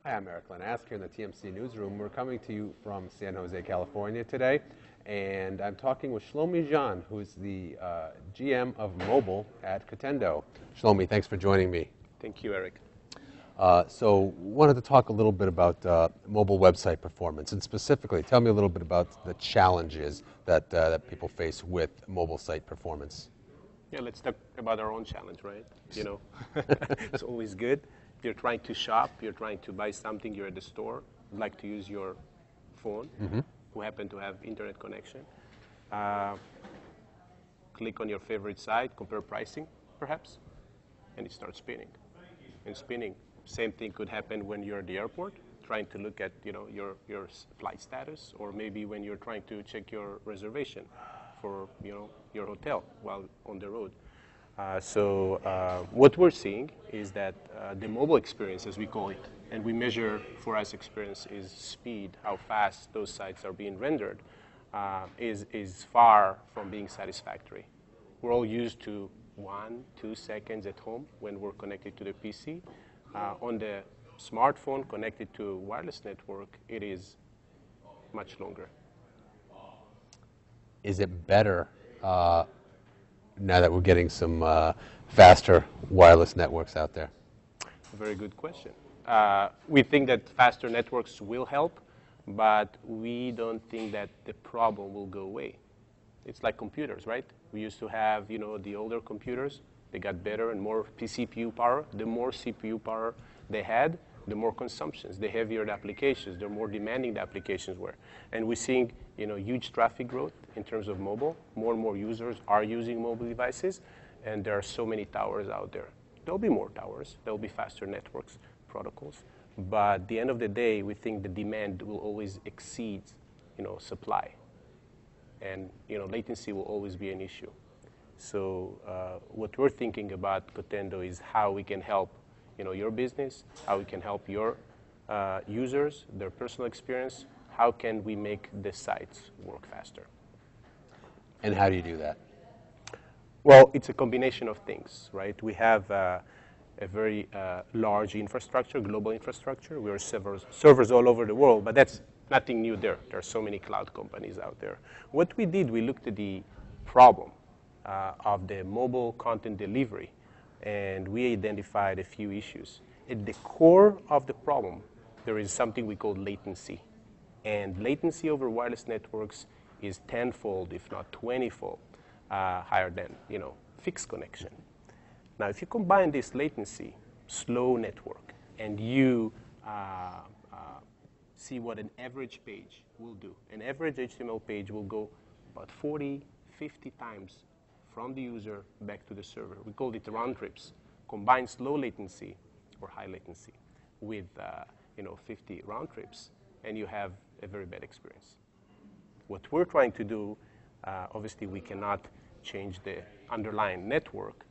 Hi, I'm Eric Lenask here in the TMC newsroom. We're coming to you from San Jose, California today, and I'm talking with Shlomi Gian, who's the GM of mobile at Cotendo. Shlomi, thanks for joining me. Thank you, Eric. So wanted to talk a little bit about mobile website performance, and specifically, tell me a little bit about the challenges that people face with mobile site performance. Yeah, let's talk about our own challenge, right? You know, it's always good. You're trying to shop, you're trying to buy something, you're at the store, you'd like to use your phone, who happen to have internet connection. Click on your favorite site, compare pricing, perhaps, and it starts spinning. And spinning, same thing could happen when you're at the airport, trying to look at your flight status, or maybe when you're trying to check your reservation for your hotel while on the road. What we're seeing is that the mobile experience, as we call it, and we measure for us experience is speed, how fast those sites are being rendered, is far from being satisfactory. We're all used to 1-2 seconds at home when we're connected to the PC. On the smartphone connected to a wireless network, it is much longer. Is it better now that we're getting some faster wireless networks out there? Very good question. We think that faster networks will help, but we don't think that the problem will go away. It's like computers, right? We used to have, the older computers. They got better and more CPU power. The more CPU power they had, the more consumptions, the heavier the applications, the more demanding the applications were. And we're seeing, huge traffic growth in terms of mobile. More and more users are using mobile devices, and there are so many towers out there. There'll be more towers. There'll be faster networks, protocols. But at the end of the day, we think the demand will always exceed, supply. And, latency will always be an issue. So what we're thinking about Cotendo is how we can help your business, how we can help your users, their personal experience, how can we make the sites work faster. And how do you do that? Well, it's a combination of things, right? We have a very large infrastructure, global infrastructure. We are servers all over the world, but that's nothing new there. There are so many cloud companies out there. What we did, we looked at the problem of the mobile content delivery, and we identified a few issues. At the core of the problem, there is something we call latency. And latency over wireless networks is tenfold, if not 20-fold, higher than fixed connection. Now, if you combine this latency, slow network, and you see what an average page will do. An average HTML page will go about 40, 50 times from the user back to the server. We call it round trips. Combine slow latency or high latency with 50 round trips, and you have a very bad experience. What we're trying to do, obviously we cannot change the underlying network,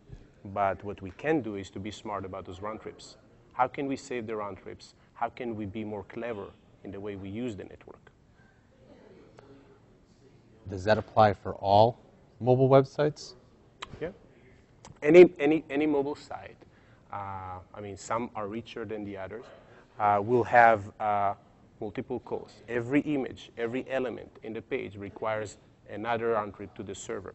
but what we can do is to be smart about those round trips. How can we save the round trips? How can we be more clever in the way we use the network? Does that apply for all mobile websites? Yeah. Any mobile site, some are richer than the others, will have multiple calls. Every image, every element in the page requires another round trip to the server.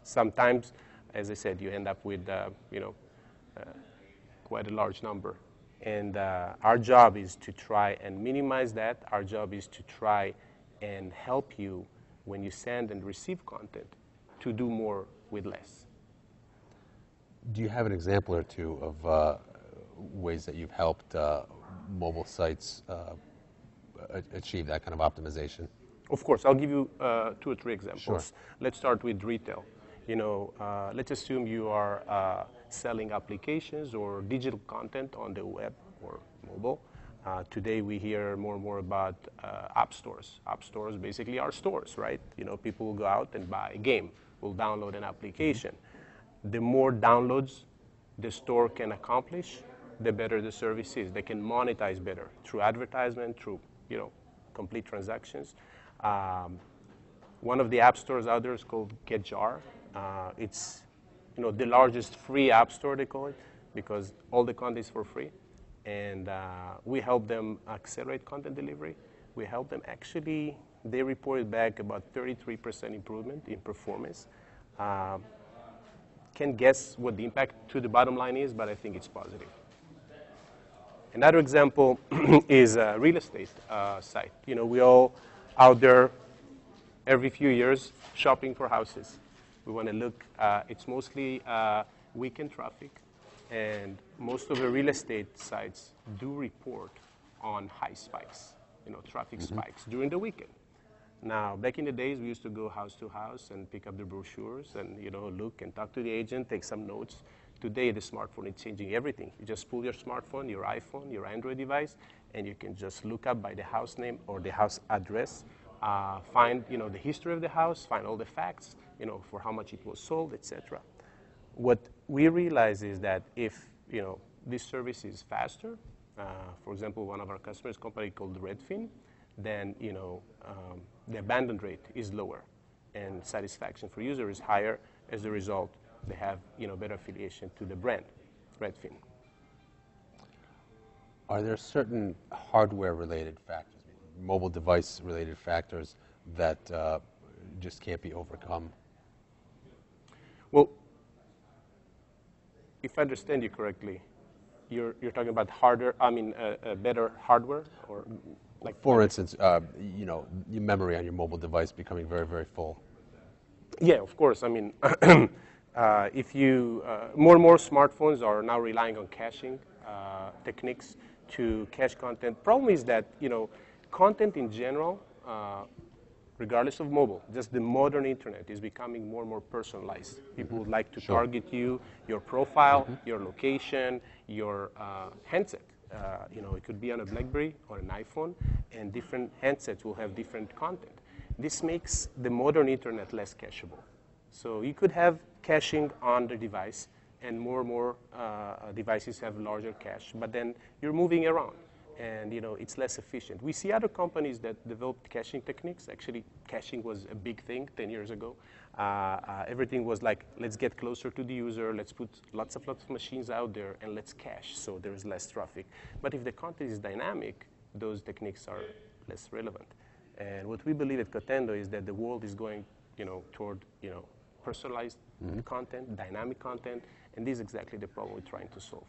Sometimes, as I said, you end up with quite a large number. And our job is to try and minimize that. Our job is to try and help you when you send and receive content to do more with less. Do you have an example or two of ways that you've helped mobile sites achieve that kind of optimization? Of course, I'll give you 2 or 3 examples. Sure. Let's start with retail. Let's assume you are selling applications or digital content on the web or mobile. Today we hear more and more about app stores. App stores basically are stores, right? People will go out and buy a game, will download an application. The more downloads the store can accomplish, the better the service is. They can monetize better through advertisement, through complete transactions. One of the app stores out there is called GetJar. It's the largest free app store, they call it, because all the content is for free. And we help them accelerate content delivery. We help them actually, they reported back about 33% improvement in performance. Can't guess what the impact to the bottom line is, but I think it's positive. Another example is a real estate site. You know, we all out there every few years shopping for houses. We want to look, it's mostly weekend traffic, and most of the real estate sites do report on high spikes, you know, traffic spikes during the weekend. Now, back in the days, we used to go house to house and pick up the brochures and, you know, look and talk to the agent, take some notes. Today, the smartphone is changing everything. You just pull your smartphone, your iPhone, your Android device, and you can just look up by the house name or the house address, find, you know, the history of the house, find all the facts, you know, for how much it was sold, etc. What we realize is that if, you know, this service is faster, for example, one of our customers, a company called Redfin, then, you know, the abandon rate is lower and satisfaction for users is higher. As a result, they have, you know, better affiliation to the brand, Redfin. Are there certain hardware-related factors, mobile device-related factors that just can't be overcome? Well, if I understand you correctly, you're talking about better hardware, or like, for instance, you know, your memory on your mobile device becoming very, very full. Yeah, of course. I mean, if you more and more smartphones are now relying on caching techniques to cache content. Problem is that, you know, content in general, regardless of mobile, just the modern internet is becoming more and more personalized. People would like to target you, your profile, your location, your handset. You know, it could be on a BlackBerry or an iPhone, and different handsets will have different content. This makes the modern internet less cacheable. So you could have caching on the device, and more devices have larger cache, but then you're moving around, and, you know, it's less efficient. We see other companies that developed caching techniques. Actually, caching was a big thing 10 years ago. Everything was like, let's get closer to the user, let's put lots of machines out there, and let's cache so there is less traffic. But if the content is dynamic, those techniques are less relevant. And what we believe at Cotendo is that the world is going, you know, toward, you know, personalized content, dynamic content, and this is exactly the problem we're trying to solve.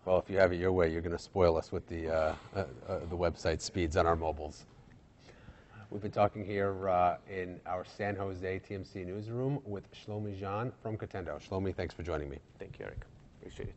Well, if you have it your way, you're going to spoil us with the website speeds on our mobiles. We've been talking here in our San Jose TMC newsroom with Shlomi Gian from Cotendo. Shlomi, thanks for joining me. Thank you, Eric. Appreciate it.